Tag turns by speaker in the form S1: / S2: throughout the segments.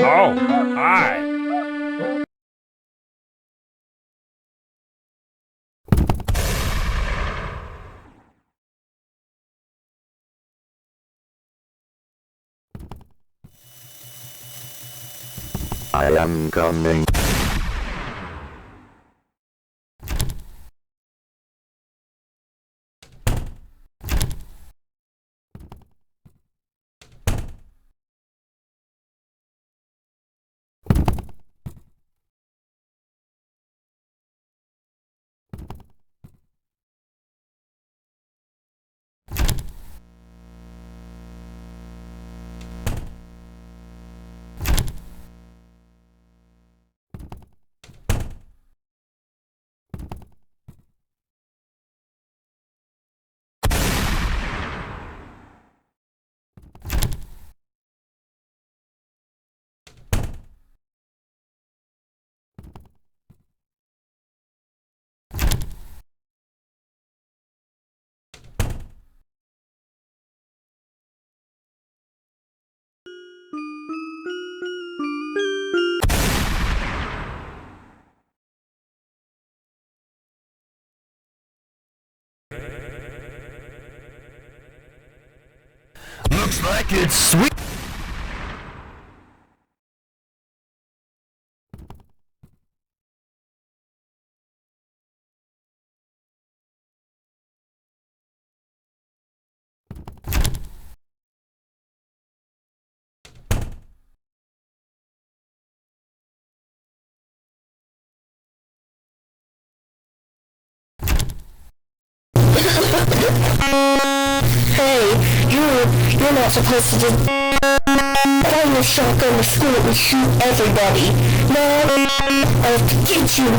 S1: Oh, hi.
S2: I am coming. Looks like it's sweet.
S3: Hey, you're not supposed to just find your shotgun to school and shoot everybody. No, I'll have to get you.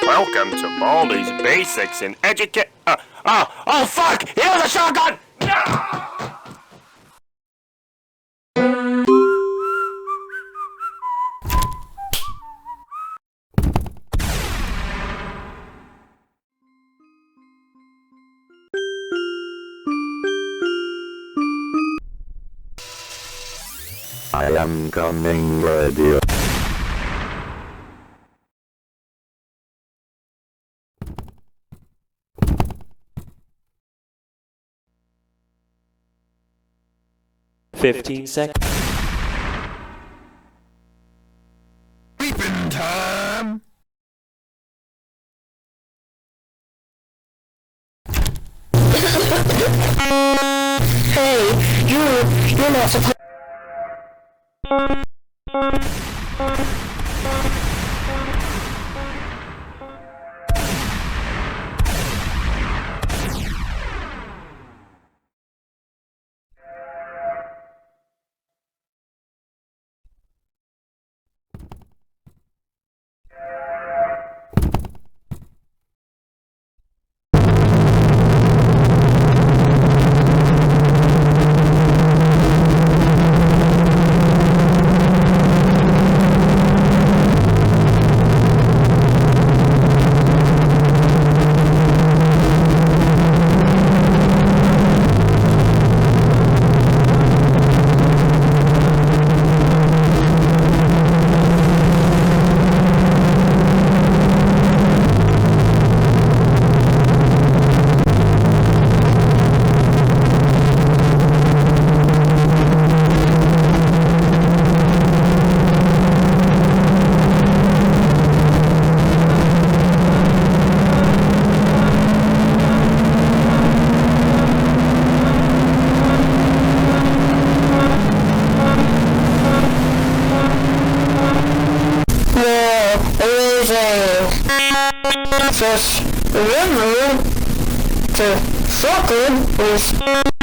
S1: Welcome to Baldi's Basics in oh, fuck! He has a shotgun! No!
S2: I am coming, radio.
S4: Seconds.
S2: Sleeping time.
S3: Hey, you're not supposed. Just remember, the shotgun is